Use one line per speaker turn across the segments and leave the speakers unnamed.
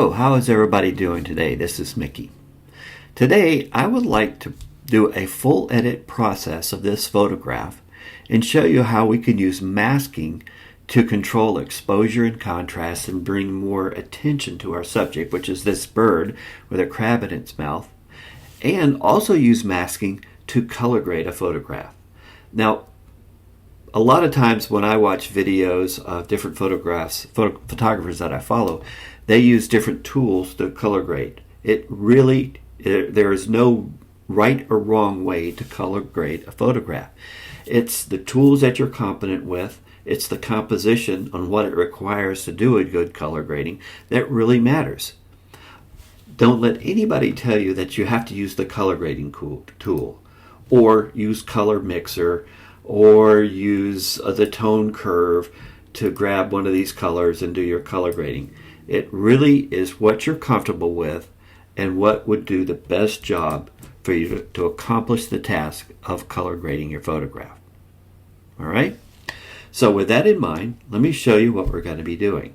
Hello, how is everybody doing today? This is Mickey. Today I would like to do a full edit process of this photograph and show you how we can use masking to control exposure and contrast and bring more attention to our subject, which is this bird with a crab in its mouth, and also use masking to color grade a photograph. Now, a lot of times when I watch videos of different photographers that I follow, they use different tools to color grade. There is no right or wrong way to color grade a photograph. It's the tools that you're competent with, it's the composition on what it requires to do a good color grading that really matters. Don't let anybody tell you that you have to use the color grading tool or use color mixer or use the tone curve to grab one of these colors and do your color grading. It really is what you're comfortable with and what would do the best job for you to accomplish the task of color grading your photograph. All right? So with that in mind, let me show you what we're going to be doing.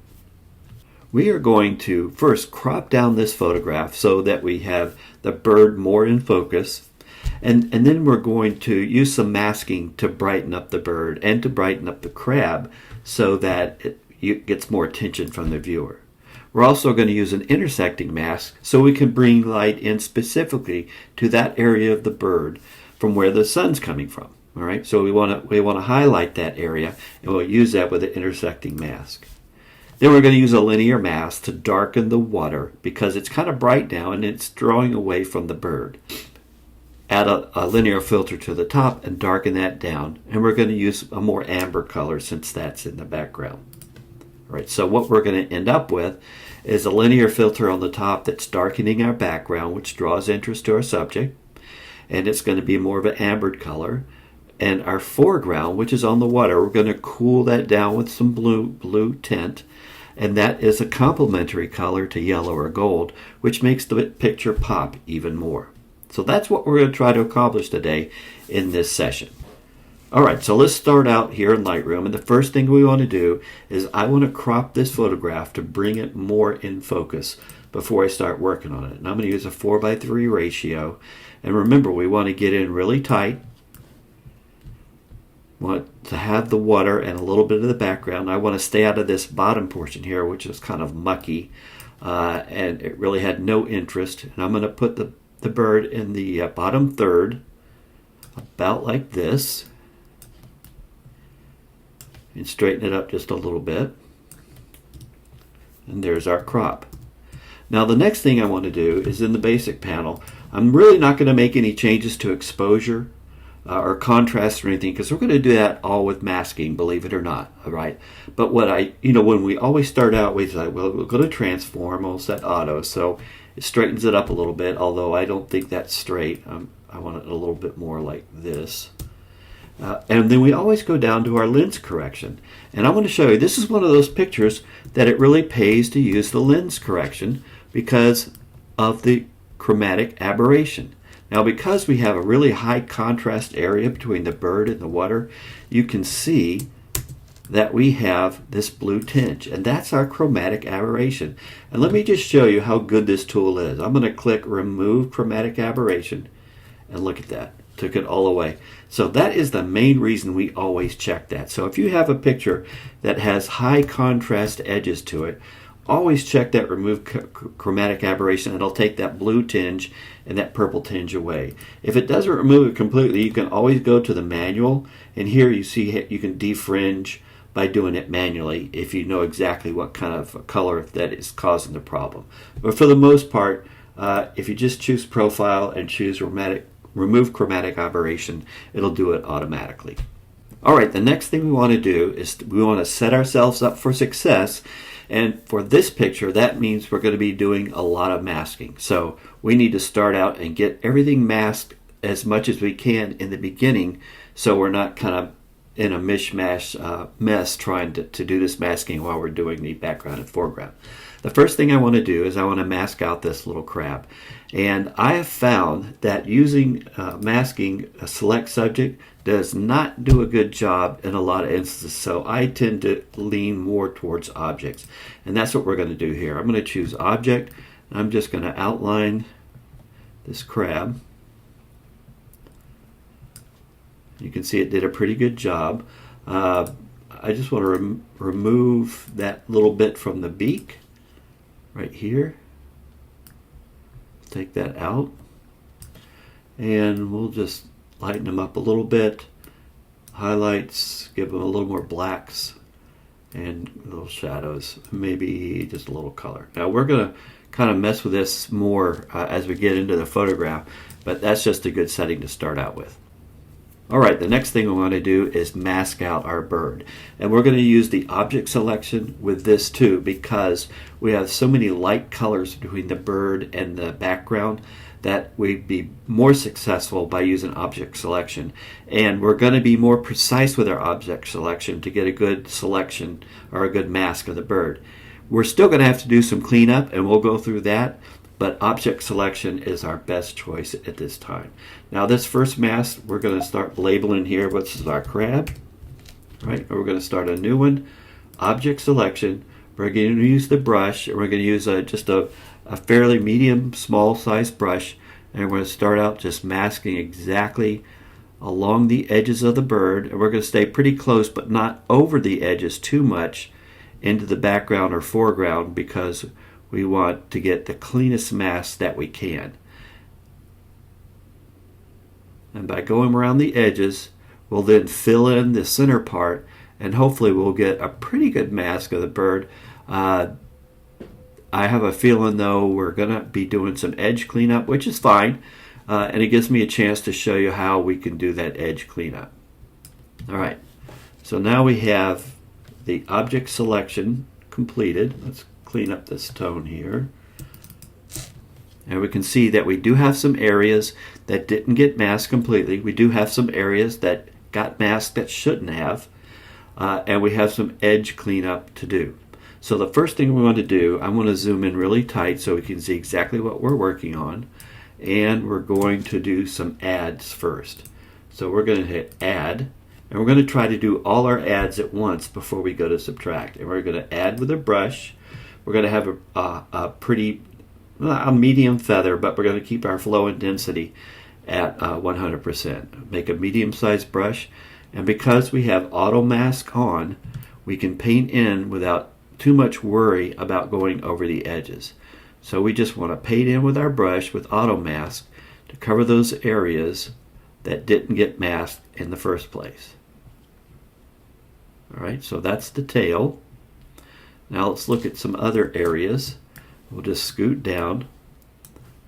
We are going to first crop down this photograph so that we have the bird more in focus. And then we're going to use some masking to brighten up the bird and to brighten up the crab so that it gets more attention from the viewer. We're also going to use an intersecting mask so we can bring light in specifically to that area of the bird from where the sun's coming from. All right, so we want to highlight that area, and we'll use that with an intersecting mask. Then we're going to use a linear mask to darken the water because it's kind of bright now and it's drawing away from the bird. Add a linear filter to the top and darken that down, and we're going to use a more amber color since that's in the background. All right, so what we're going to end up with is a linear filter on the top that's darkening our background, which draws interest to our subject, and it's going to be more of an ambered color. And our foreground, which is on the water, we're going to cool that down with some blue tint, and that is a complementary color to yellow or gold, which makes the picture pop even more. So that's what we're going to try to accomplish today in this session. All right, so let's start out here in Lightroom, and the first thing we want to do is I want to crop this photograph to bring it more in focus before I start working on it. And I'm going to use a 4:3 ratio, and remember, we want to get in really tight. Want to have the water and a little bit of the background. I want to stay out of this bottom portion here, which is kind of mucky, and it really had no interest. And I'm going to put the bird in the bottom third, about like this, and straighten it up just a little bit. And there's our crop. Now the next thing I want to do is in the basic panel, I'm really not going to make any changes to exposure or contrast or anything, because we're going to do that all with masking, believe it or not. All right, but when we always start out, we say, well, we're going to transform. We'll set auto, so it straightens it up a little bit. Although I don't think that's straight. I want it a little bit more like this. And then we always go down to our lens correction, and I want to show you. This is one of those pictures that it really pays to use the lens correction because of the chromatic aberration. Now, because we have a really high contrast area between the bird and the water, you can see that we have this blue tinge, and that's our chromatic aberration. And let me just show you how good this tool is. I'm going to click Remove Chromatic Aberration, and look at that. Took it all away. So that is the main reason we always check that. So if you have a picture that has high contrast edges to it, always check that Remove Chromatic Aberration. It'll take that blue tinge and that purple tinge away. If it doesn't remove it completely, you can always go to the manual, and here you see you can defringe by doing it manually if you know exactly what kind of color that is causing the problem. But for the most part, if you just choose Profile and choose Remove Chromatic Aberration, it'll do it automatically. All right, the next thing we want to do is we want to set ourselves up for success. And for this picture, that means we're going to be doing a lot of masking. So we need to start out and get everything masked as much as we can in the beginning, so we're not kind of in a mishmash mess trying to do this masking while we're doing the background and foreground. The first thing I want to do is I want to mask out this little crab. And I have found that using masking a select subject does not do a good job in a lot of instances. So I tend to lean more towards objects. And that's what we're going to do here. I'm going to choose object. I'm just going to outline this crab. You can see it did a pretty good job. I just want to remove that little bit from the beak right here. Take that out. And we'll just lighten them up a little bit. Highlights, give them a little more blacks and little shadows, maybe just a little color. Now we're going to kind of mess with this more as we get into the photograph, but that's just a good setting to start out with. Alright, the next thing we want to do is mask out our bird. And we're going to use the object selection with this too, because we have so many light colors between the bird and the background that we'd be more successful by using object selection. And we're going to be more precise with our object selection to get a good selection or a good mask of the bird. We're still going to have to do some cleanup, and we'll go through that. But object selection is our best choice at this time. Now this first mask, we're going to start labeling here. This is our crab, right? And we're going to start a new one. Object selection. We're going to use the brush, and we're going to use just a fairly medium, small size brush. And we're going to start out just masking exactly along the edges of the bird. And we're going to stay pretty close, but not over the edges too much into the background or foreground, because we want to get the cleanest mask that we can. And by going around the edges, we'll then fill in the center part, and hopefully we'll get a pretty good mask of the bird. I have a feeling though we're going to be doing some edge cleanup, which is fine, and it gives me a chance to show you how we can do that edge cleanup. Alright, so now we have the object selection completed. Let's clean up this tone here. And we can see that we do have some areas that didn't get masked completely. We do have some areas that got masked that shouldn't have. And we have some edge cleanup to do. So the first thing we want to do, I want to zoom in really tight so we can see exactly what we're working on. And we're going to do some adds first. So we're going to hit add. And we're going to try to do all our adds at once before we go to subtract. And we're going to add with a brush. We're going to have a pretty, a medium feather, but we're going to keep our flow and density at 100%. Make a medium-sized brush, and because we have auto mask on, we can paint in without too much worry about going over the edges. So we just want to paint in with our brush with auto mask to cover those areas that didn't get masked in the first place. Alright, so that's the tail. Now let's look at some other areas. We'll just scoot down.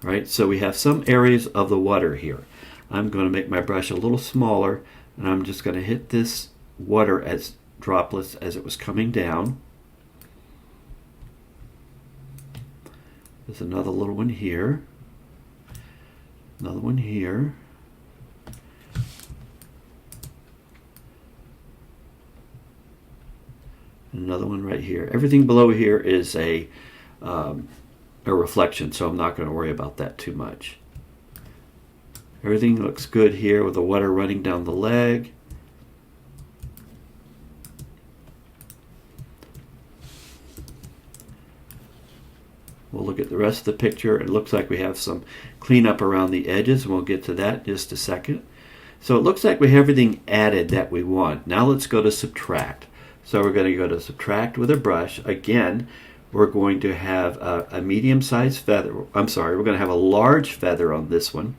All right, so we have some areas of the water here. I'm going to make my brush a little smaller, and I'm just going to hit this water as droplets as it was coming down. There's another little one here. Another one here. Another one right here. Everything below here is a reflection, so I'm not going to worry about that too much. Everything looks good here with the water running down the leg. We'll look at the rest of the picture. It looks like we have some cleanup around the edges, and we'll get to that in just a second. So it looks like we have everything added that we want. Now let's go to subtract. So we're going to go to subtract with a brush. Again, we're going to have a medium-sized feather. We're going to have a large feather on this one.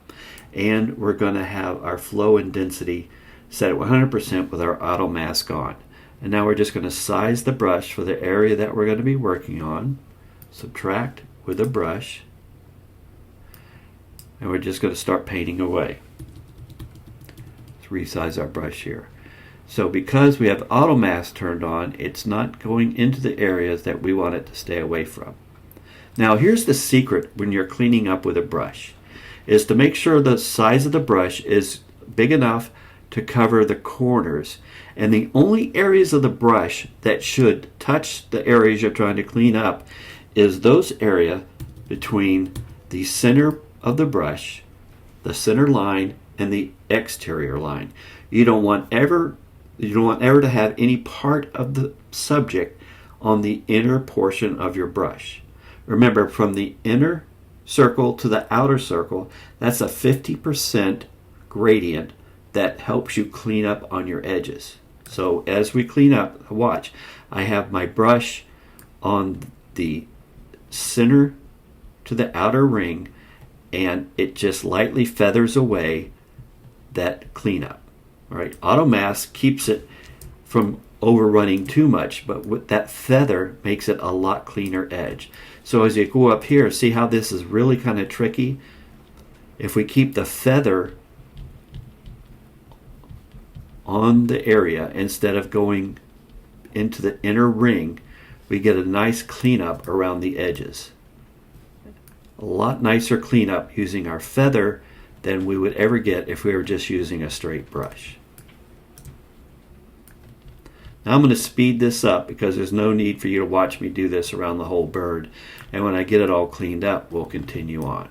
And we're going to have our flow and density set at 100% with our auto mask on. And now we're just going to size the brush for the area that we're going to be working on. Subtract with a brush. And we're just going to start painting away. Let's resize our brush here. So because we have auto mask turned on, it's not going into the areas that we want it to stay away from. Now here's the secret when you're cleaning up with a brush, is to make sure the size of the brush is big enough to cover the corners. And the only areas of the brush that should touch the areas you're trying to clean up is those areas between the center of the brush, the center line, and the exterior line. You don't want ever to have any part of the subject on the inner portion of your brush. Remember, from the inner circle to the outer circle, that's a 50% gradient that helps you clean up on your edges. So as we clean up, watch, I have my brush on the center to the outer ring, and it just lightly feathers away that cleanup. All right, auto mask keeps it from overrunning too much, but with that feather makes it a lot cleaner edge. So as you go up here, see how this is really kind of tricky? If we keep the feather on the area instead of going into the inner ring, we get a nice cleanup around the edges. A lot nicer cleanup using our feather than we would ever get if we were just using a straight brush. Now I'm going to speed this up because there's no need for you to watch me do this around the whole bird. And when I get it all cleaned up, we'll continue on.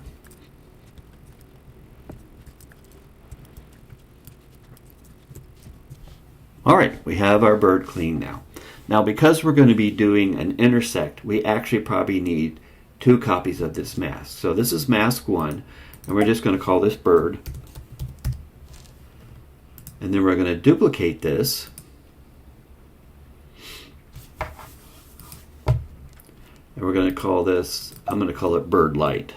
Alright, we have our bird clean now. Now because we're going to be doing an intersect, we actually probably need 2 copies of this mask. So this is mask 1, and we're just going to call this bird. And then we're going to duplicate this. And we're going to call this, I'm going to call it bird light.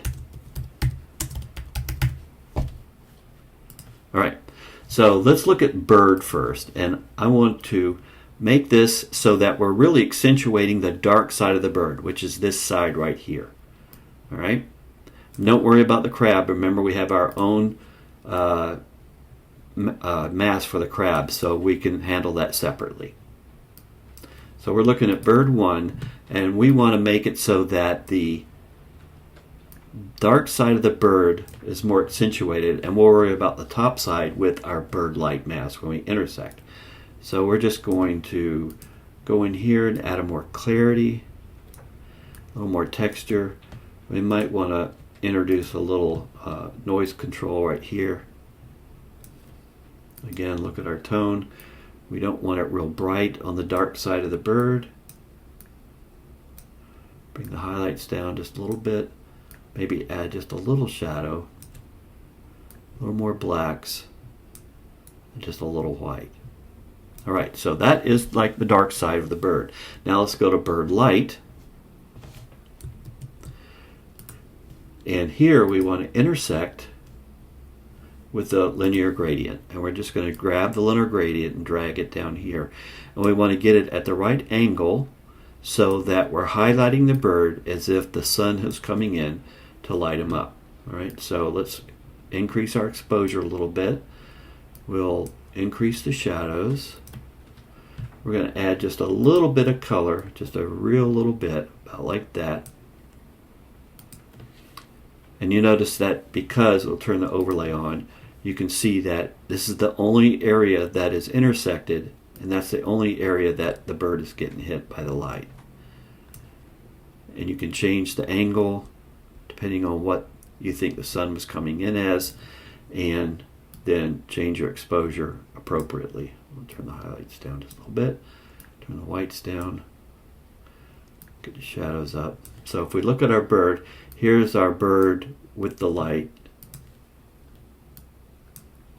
Alright, so let's look at bird first. And I want to make this so that we're really accentuating the dark side of the bird, which is this side right here. Alright, don't worry about the crab. Remember, we have our own mask for the crab, so we can handle that separately. So we're looking at bird 1, and we want to make it so that the dark side of the bird is more accentuated, and we'll worry about the top side with our bird light mask when we intersect. So we're just going to go in here and add a more clarity, a little more texture. We might want to introduce a little noise control right here. Again, look at our tone. We don't want it real bright on the dark side of the bird. Bring the highlights down just a little bit. Maybe add just a little shadow, a little more blacks, and just a little white. Alright, so that is like the dark side of the bird. Now let's go to bird light. And here we want to intersect with the linear gradient. And we're just going to grab the linear gradient and drag it down here. And we want to get it at the right angle so that we're highlighting the bird as if the sun is coming in to light him up. Alright, so let's increase our exposure a little bit. We'll increase the shadows. We're going to add just a little bit of color, just a real little bit, about like that. And you notice that because we'll turn the overlay on, you can see that this is the only area that is intersected, and that's the only area that the bird is getting hit by the light. And you can change the angle depending on what you think the sun was coming in as, and then change your exposure appropriately. We'll turn the highlights down just a little bit, turn the whites down, get the shadows up. So if we look at our bird, here's our bird with the light.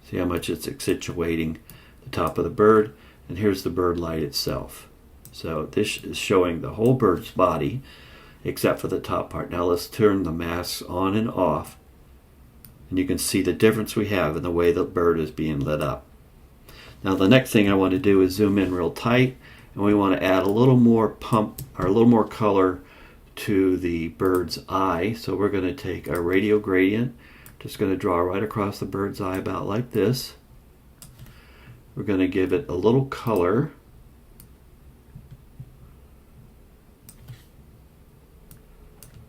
See how much it's accentuating the top of the bird, and here's the bird light itself. So this is showing the whole bird's body except for the top part. Now let's turn the masks on and off, and you can see the difference we have in the way the bird is being lit up. Now the next thing I want to do is zoom in real tight, and we want to add a little more pump or a little more color to the bird's eye. So we're going to take our radial gradient, just going to draw right across the bird's eye about like this. We're going to give it a little color.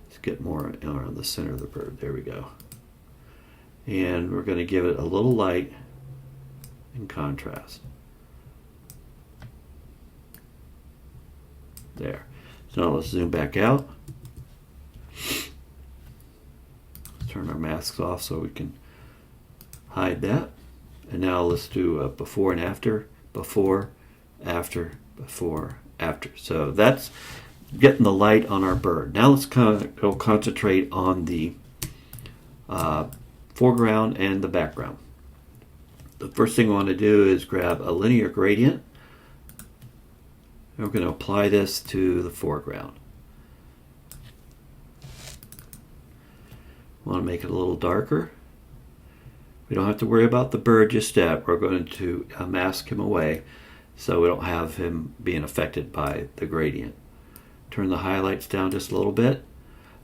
Let's get more around the center of the bird. There we go. And we're going to give it a little light and contrast. There. So now let's zoom back out. Let's turn our masks off so we can hide that. And now let's do a before and after, before, after, before, after. So that's getting the light on our bird. Now let's go concentrate on the foreground and the background. The first thing we want to do is grab a linear gradient. And we're going to apply this to the foreground. We want to make it a little darker. We don't have to worry about the bird just yet. We're going to mask him away so we don't have him being affected by the gradient. Turn the highlights down just a little bit.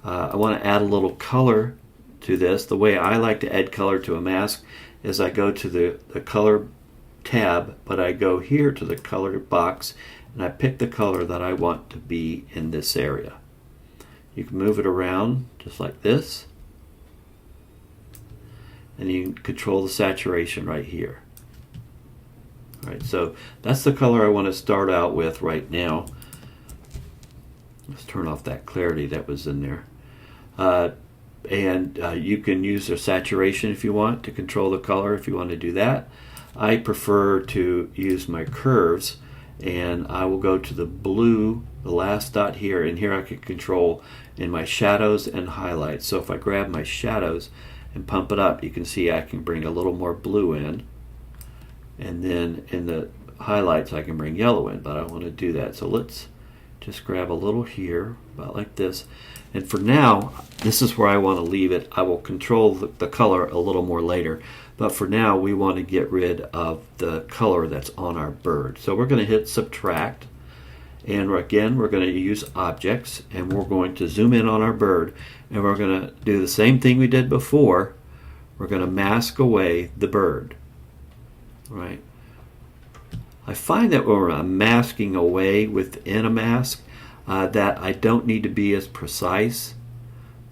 I want to add a little color to this. The way I like to add color to a mask is I go to the color tab, but I go here to the color box and I pick the color that I want to be in this area. You can move it around just like this, and you can control the saturation right here. All right, so that's the color I want to start out with right now. Let's turn off that clarity that was in there. You can use the saturation if you want to control the color if you want to do that. I prefer to use my curves, and I will go to the blue, the last dot here, and here I can control in my shadows and highlights. So if I grab my shadows and pump it up, you can see I can bring a little more blue in, and then in the highlights I can bring yellow in, but I don't want to do that. So let's just grab a little here, about like this. And for now, this is where I want to leave it. I will control the color a little more later. But for now, we want to get rid of the color that's on our bird. So we're going to hit subtract. And again, we're going to use objects. And we're going to zoom in on our bird. And we're going to do the same thing we did before. We're going to mask away the bird. Right? I find that when we're masking away within a mask, that I don't need to be as precise,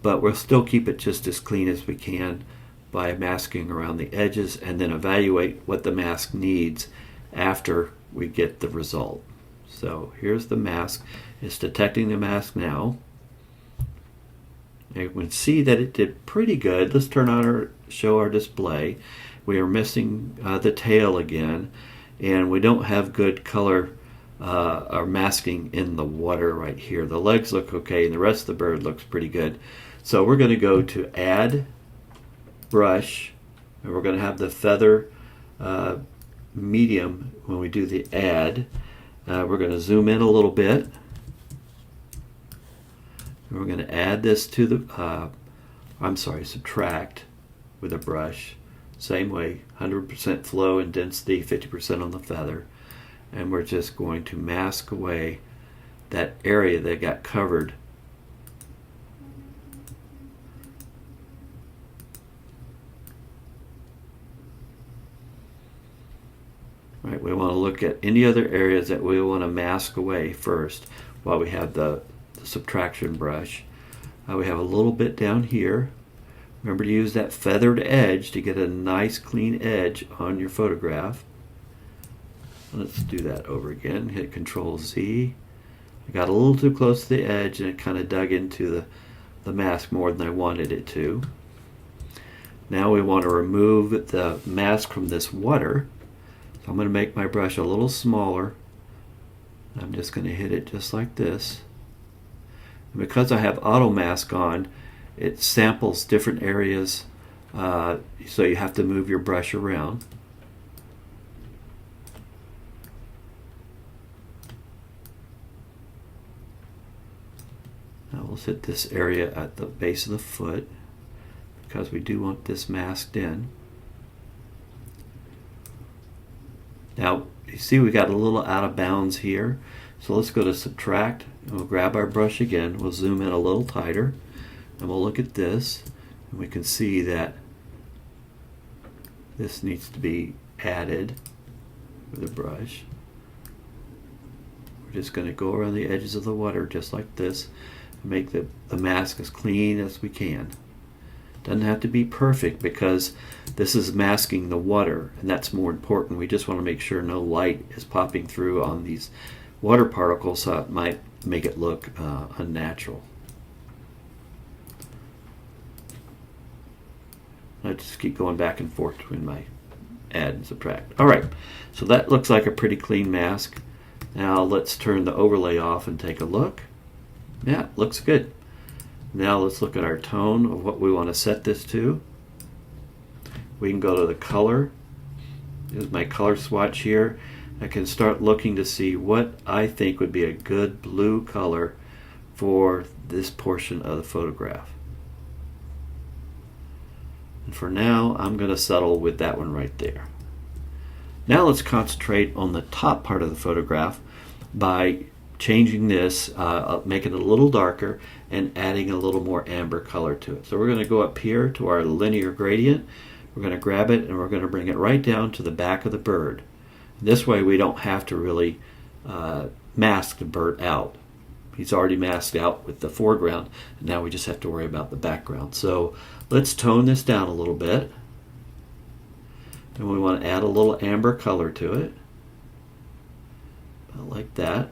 but we'll still keep it just as clean as we can by masking around the edges, and then evaluate what the mask needs after we get the result. So here's the mask. It's detecting the mask now. And you can see that it did pretty good. Let's turn on show our display. We are missing the tail again, and we don't have good color or masking in the water right here. The legs look okay, and the rest of the bird looks pretty good. So we're going to go to Add, Brush, and we're going to have the feather medium when we do the add. We're going to zoom in a little bit. And we're going to add this to the, subtract with a brush. Same way, 100% flow and density, 50% on the feather. And we're just going to mask away that area that got covered. Right, we want to look at any other areas that we want to mask away first while we have the subtraction brush. We have a little bit down here. Remember to use that feathered edge to get a nice clean edge on your photograph. Let's do that over again. Hit Control Z. I got a little too close to the edge and it kind of dug into the mask more than I wanted it to. Now we want to remove the mask from this water. So I'm going to make my brush a little smaller. I'm just going to hit it just like this. And because I have auto mask on, it samples different areas, so you have to move your brush around. Now we'll hit this area at the base of the foot because we do want this masked in. Now you see we got a little out of bounds here, so let's go to subtract and we'll grab our brush again. We'll zoom in a little tighter and we'll look at this, and we can see that this needs to be added with a brush. We're just going to go around the edges of the water just like this and make the mask as clean as we can. Doesn't have to be perfect because this is masking the water, and that's more important. We just want to make sure no light is popping through on these water particles, so it might make it look unnatural. I just keep going back and forth between my add and subtract. All right, so that looks like a pretty clean mask. Now let's turn the overlay off and take a look. Yeah, looks good. Now let's look at our tone of what we want to set this to. We can go to the color. Here's my color swatch here. I can start looking to see what I think would be a good blue color for this portion of the photograph. And for now, I'm going to settle with that one right there. Now let's concentrate on the top part of the photograph by changing this, making it a little darker and adding a little more amber color to it. So we're going to go up here to our linear gradient. We're going to grab it and we're going to bring it right down to the back of the bird. This way we don't have to really mask the bird out. He's already masked out with the foreground, and now we just have to worry about the background. So let's tone this down a little bit. And we want to add a little amber color to it. About like that.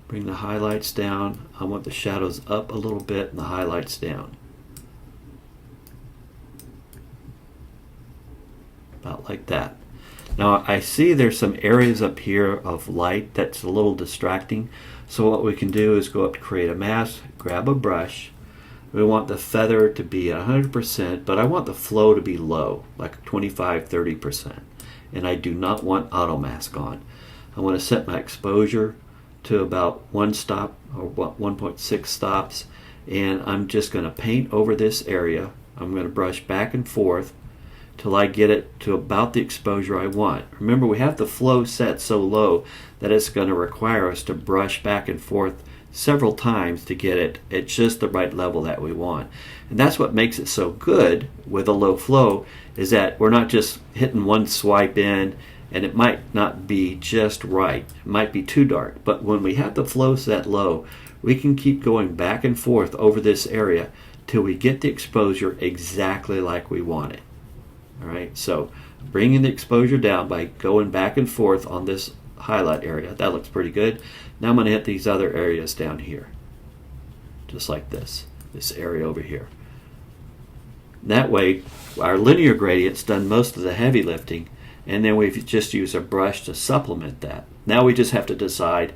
Bring the highlights down. I want the shadows up a little bit and the highlights down. About like that. Now I see there's some areas up here of light that's a little distracting. So what we can do is go up to create a mask, grab a brush. We want the feather to be at 100%, but I want the flow to be low, like 25-30%. And I do not want auto mask on. I want to set my exposure to about 1 stop or 1.6 stops, and I'm just going to paint over this area. I'm going to brush back and forth till I get it to about the exposure I want. Remember, we have the flow set so low that it's going to require us to brush back and forth several times to get it at just the right level that we want. And that's what makes it so good with a low flow, is that we're not just hitting one swipe in and it might not be just right. It might be too dark. But when we have the flow set low, we can keep going back and forth over this area till we get the exposure exactly like we want it. All right, so bringing the exposure down by going back and forth on this highlight area. That looks pretty good. Now I'm going to hit these other areas down here, just like this area over here. That way our linear gradient's done most of the heavy lifting, and then we just use a brush to supplement that. Now we just have to decide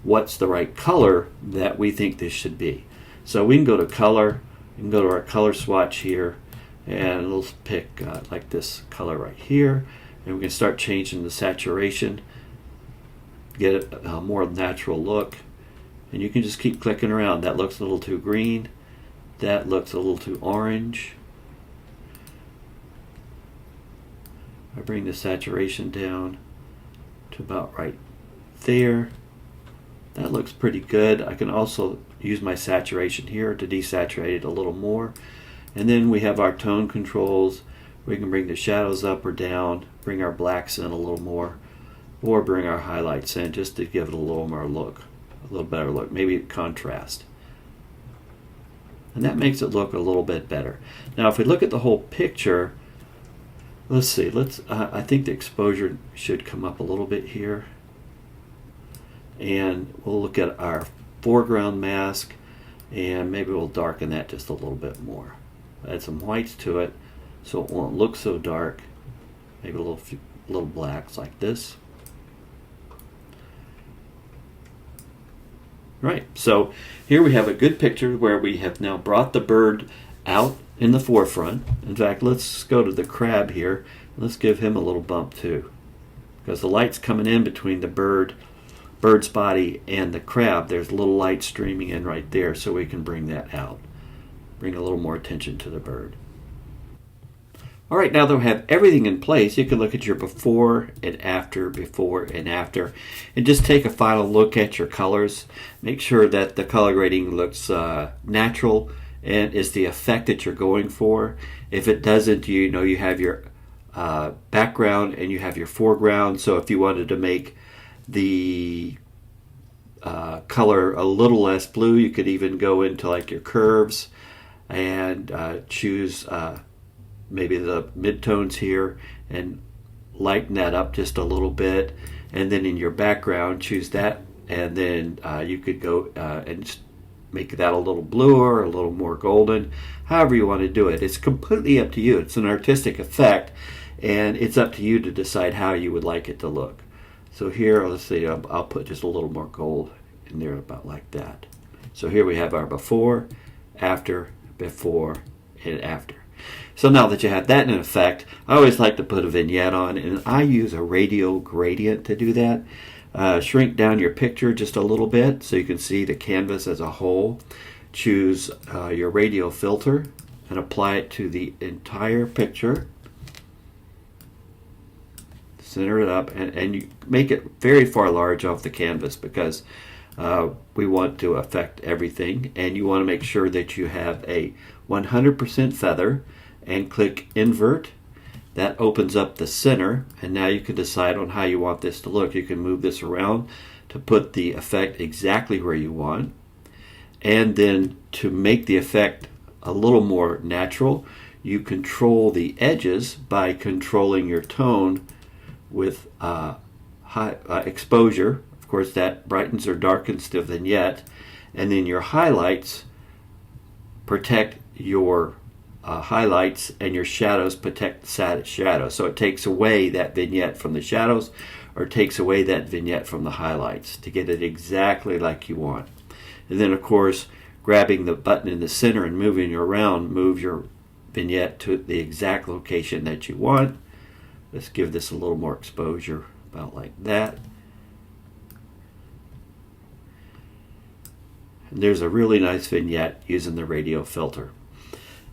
what's the right color that we think this should be. So we can go to color, we can go to our color swatch here, and we'll pick like this color right here, and we can start changing the saturation, get a more natural look. And you can just keep clicking around. That looks a little too green, that looks a little too orange. I bring the saturation down to about right there. That looks pretty good. I can also use my saturation here to desaturate it a little more. And then we have our tone controls. We can bring the shadows up or down, bring our blacks in a little more, or bring our highlights in just to give it a little more look, a little better look, maybe contrast. And that makes it look a little bit better. Now if we look at the whole picture, let's see, I think the exposure should come up a little bit here. And we'll look at our foreground mask, and maybe we'll darken that just a little bit more. Add some whites to it so it won't look so dark. Maybe a little blacks like this. Right, so here we have a good picture where we have now brought the bird out in the forefront. In fact, let's go to the crab here. Let's give him a little bump too, because the light's coming in between the bird's body and the crab. There's a little light streaming in right there, so we can bring that out. Bring a little more attention to the bird. All right, now that we have everything in place, you can look at your before and after, and just take a final look at your colors. Make sure that the color grading looks natural and is the effect that you're going for. If it doesn't, you know you have your background and you have your foreground. So if you wanted to make the color a little less blue, you could even go into like your curves and choose maybe the midtones here and lighten that up just a little bit, and then in your background choose that, and then you could go and make that a little bluer, a little more golden, however you want to do it. It's completely up to you. It's an artistic effect, and it's up to you to decide how you would like it to look. So here, let's see, I'll put just a little more gold in there, about like that. So here we have our before, after, and after. So now that you have that in effect, I always like to put a vignette on, and I use a radial gradient to do that. Shrink down your picture just a little bit so you can see the canvas as a whole. Choose your radial filter and apply it to the entire picture. Center it up, and you make it very far large off the canvas, because we want to affect everything, and you want to make sure that you have a 100% feather, and click invert. That opens up the center, and now you can decide on how you want this to look. You can move this around to put the effect exactly where you want, and then to make the effect a little more natural, you control the edges by controlling your tone with high exposure. Of course, that brightens or darkens the vignette, and then your highlights protect your highlights, and your shadows protect the shadows. So it takes away that vignette from the shadows, or takes away that vignette from the highlights, to get it exactly like you want. And then, of course, grabbing the button in the center and moving it around moves your vignette to the exact location that you want. Let's give this a little more exposure, about like that. And there's a really nice vignette using the radial filter.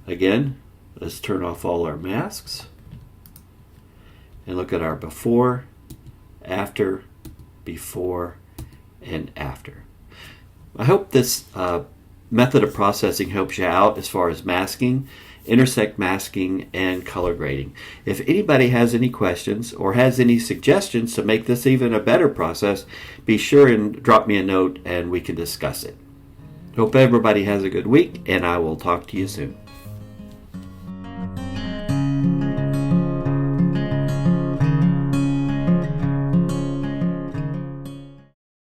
Again, let's turn off all our masks and look at our before, after, before, and after. I hope this method of processing helps you out as far as masking, intersect masking, and color grading. If anybody has any questions or has any suggestions to make this even a better process, be sure and drop me a note and we can discuss it. Hope everybody has a good week, and I will talk to you soon.